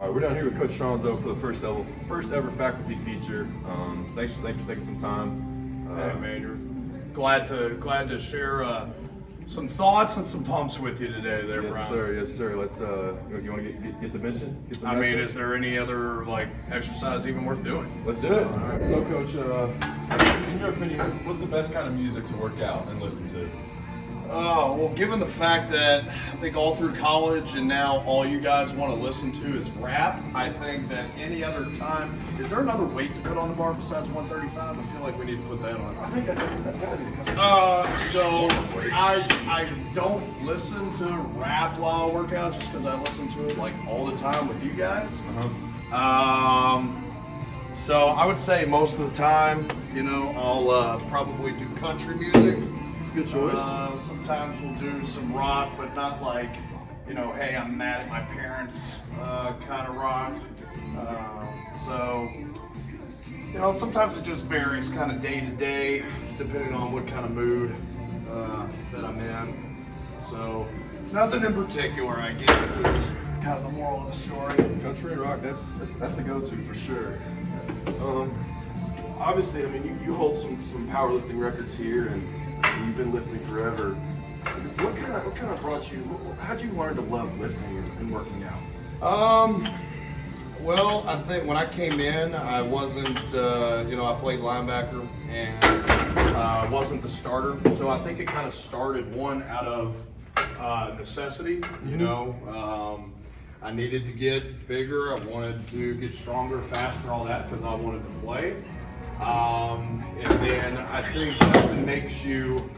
All right, we're down here with Coach Tronzo for the first ever faculty feature. Thanks for taking some time. Hey, Major. Glad to share some thoughts and some pumps with you today, there, Yes, Brian. sir. Yes, sir. Let's. You want to get the mention? Get some I mean, mention? is there any other exercise even worth doing? Let's do it. All right. So, Coach, in your opinion, what's the best kind of music to work out and listen to? Oh, well, given the fact that I think all through college and now all you guys want to listen to is rap, I think that any other time, is there another weight to put on the bar besides 135? I feel like we need to put that on. I think that's got to be the custom. So I don't listen to rap while I work out just because I listen to it like all the time with you guys. So I would say most of the time, I'll probably do country music. Good choice. Sometimes we'll do some rock, but not like, hey, I'm mad at my parents kind of rock. Sometimes it just varies kind of day to day, depending on what kind of mood that I'm in. So nothing in particular, I guess, is kind of the moral of the story. Country and rock, that's a go-to for sure. Obviously, I mean, you hold some powerlifting records here, and you've been lifting forever. What kind of brought you? How'd you learn to love lifting and working out? Well, I think when I came in, I wasn't, I played linebacker and wasn't the starter. So I think it kind of started out of necessity. I needed to get bigger. I wanted to get stronger, faster, all that because I wanted to play. And then I think nothing makes you,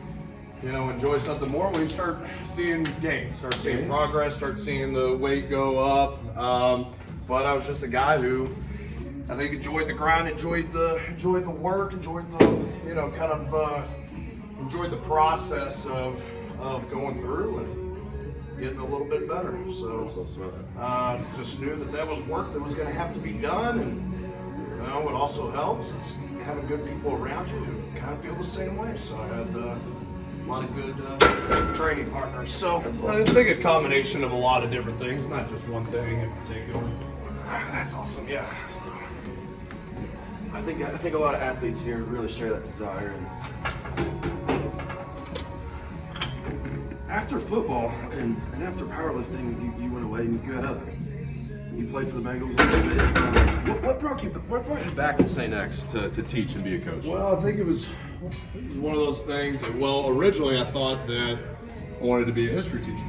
enjoy something more when you start seeing gains, start seeing progress, start seeing the weight go up. But I was just a guy who I think enjoyed the grind, enjoyed the work, enjoyed the, enjoyed the process of going through and getting a little bit better. So just knew that was work that was going to have to be done, and what also helps is having good people around you who kind of feel the same way. So I had a lot of good training partners. So I think a combination of a lot of different things, not just one thing in particular. That's awesome. Yeah. So, I think a lot of athletes here really share that desire. And after football and after powerlifting, you went away and you got up. You played for the Bengals a little bit. What brought you back to St. X to teach and be a coach? Well, I think it was one of those things that, originally I thought that I wanted to be a history teacher.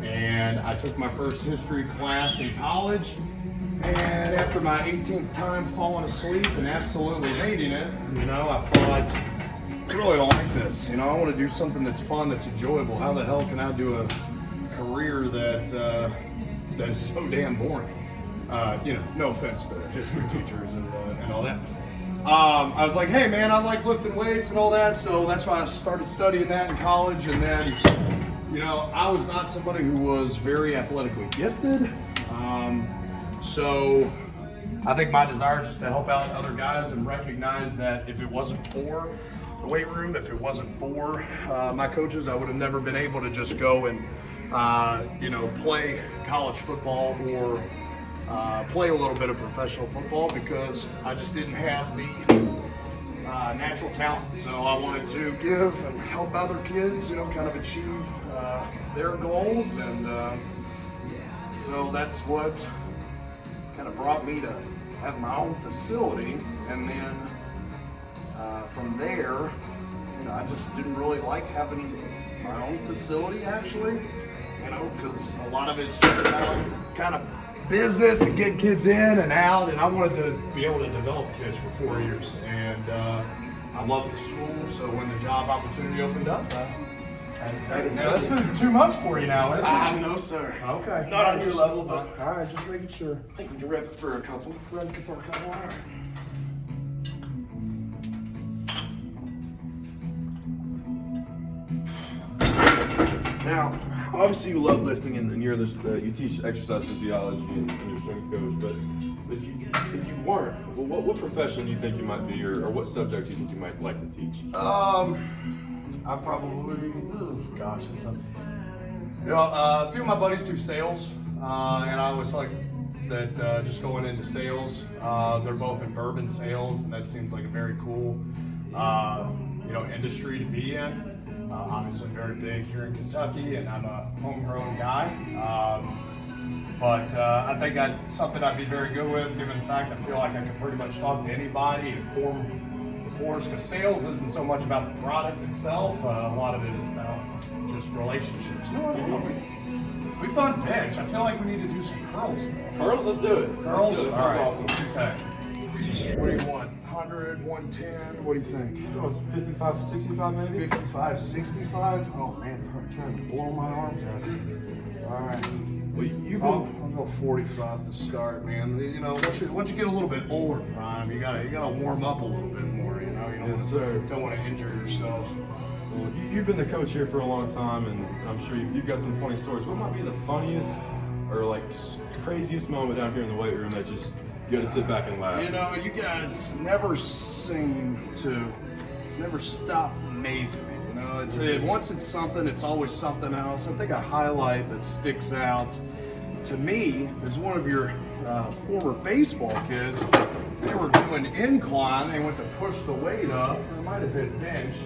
And I took my first history class in college, and after my 18th time falling asleep and absolutely hating it, I thought, I really don't like this. I want to do something that's fun, that's enjoyable. How the hell can I do a career that is so damn boring? No offense to history teachers and all that. I was like, hey man, I like lifting weights and all that, so that's why I started studying that in college. And then, I was not somebody who was very athletically gifted. So I think my desire is just to help out other guys and recognize that if it wasn't for the weight room, if it wasn't for my coaches, I would have never been able to just go and play college football or play a little bit of professional football because I just didn't have the natural talent. So I wanted to give and help other kids, kind of achieve their goals. And so that's what kind of brought me to have my own facility. And then from there, I just didn't really like having my own facility actually, because a lot of it's just about kind of business and getting kids in and out, and I wanted to be able to develop kids for 4 years. And I loved the school, so when the job opportunity opened up, I had to take it. Now, this isn't too much for you now, is it? No, sir. Okay. Not on your level, but all right, just making sure. I think we can rep it for a couple. All right. Now, obviously you love lifting and you're you teach exercise physiology and you're a strength coach, but if you weren't, well, what profession do you think you might be, or what subject do you think you might like to teach? I probably, it's a few of my buddies do sales, and I was like that just going into sales. They're both in bourbon sales, and that seems like a very cool, industry to be in. Obviously very big here in Kentucky, and I'm a homegrown guy. But I think something I'd be very good with, given the fact I feel like I can pretty much talk to anybody and form rapport, because sales isn't so much about the product itself. A lot of it is about just relationships. You know what? We've done bench. I feel like we need to do some curls. Curls? Let's do it. Curls? Let's do it. All right. Awesome. Okay. What do you want? 100, 110? What do you think? Oh, it's 55, 65 maybe? 55, 65? Oh man, I'm trying to blow my arms out. All right. Well, I'll go 45 to start, man. You know, once you get a little bit older, Prime, you gotta warm up a little bit more. You know, you don't want to injure yourself. Well, you've been the coach here for a long time, and I'm sure you've got some funny stories. What might be the funniest or like craziest moment down here in the weight room that just you got to sit back and laugh? You know, you guys never stop amazing me. You know, once it's something, it's always something else. I think a highlight that sticks out to me is one of your former baseball kids. They were doing incline. They went to push the weight up. Or it might have been bench.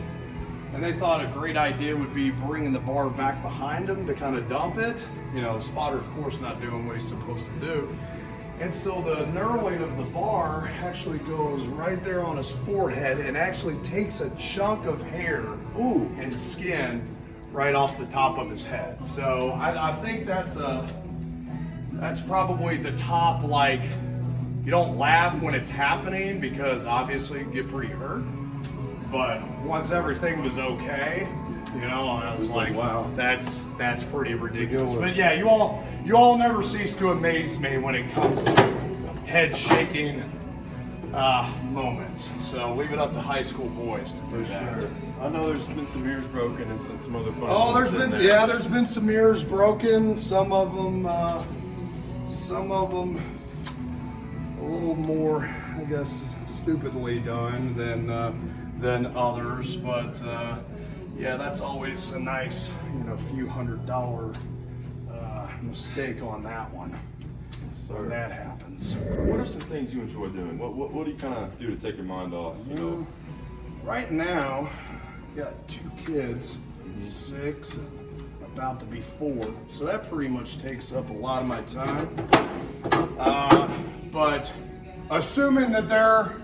And they thought a great idea would be bringing the bar back behind him to kind of dump it. You know, spotter, of course, not doing what he's supposed to do. And so the knurling of the bar actually goes right there on his forehead and actually takes a chunk of hair and skin right off the top of his head. So I think that's probably the top, like, you don't laugh when it's happening because obviously you get pretty hurt. But once everything was okay, you know, I was like, wow, that's pretty ridiculous. But yeah, you all never cease to amaze me when it comes to head shaking moments. So leave it up to high school boys to do that. Sure. I know there's been some ears broken and some other fun. Oh, there's been some ears broken. Some of them a little more, I guess, stupidly done than others, but yeah, that's always a nice, few $100 mistake on that one. So that happens. What are some things you enjoy doing? What do you kind of do to take your mind off? Right now, I got 2 kids, 6, about to be 4. So that pretty much takes up a lot of my time. But assuming that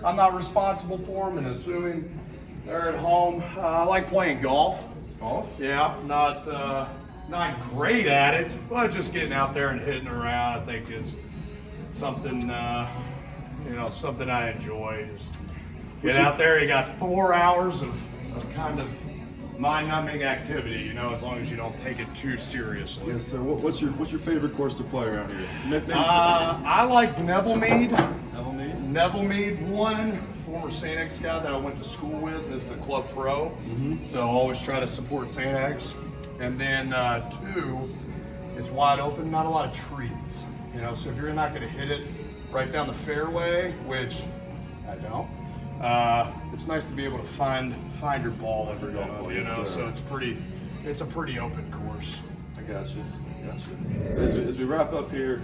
I'm not responsible for them, and assuming they're at home, I like playing golf. Golf? Yeah, not great at it, but just getting out there and hitting around, I think is something, something I enjoy. Just get out there, you got 4 hours of kind of mind-numbing activity, as long as you don't take it too seriously. Yes, sir. What's your favorite course to play around here? I like Neville Mead. Neville Mead? Neville Mead, one former St. X guy that I went to school with is the club pro. So I always try to support St. X. And then 2, it's wide open, not a lot of trees. So if you're not going to hit it right down the fairway, which I don't, it's nice to be able to find your ball every now. So it's a pretty open course. I got you. As we wrap up here,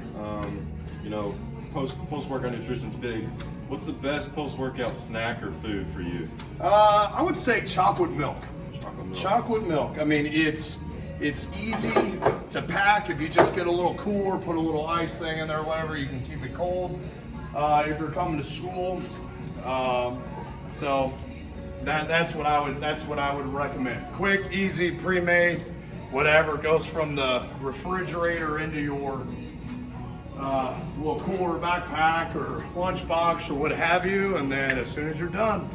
post-workout nutrition's big. What's the best post-workout snack or food for you? I would say chocolate milk. Chocolate milk. Chocolate milk. I mean, it's easy to pack. If you just get a little cooler, put a little ice thing in there, whatever, you can keep it cold. If you're coming to school, so that's what I would recommend. Quick, easy, pre-made, whatever goes from the refrigerator into your little cooler backpack or lunchbox or what have you, and then as soon as you're done,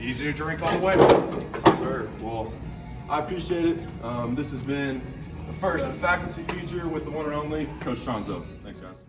easy to drink on the way. Yes, sir. Well, I appreciate it. This has been the first faculty feature with the one and only Coach Tronzo. Thanks, guys.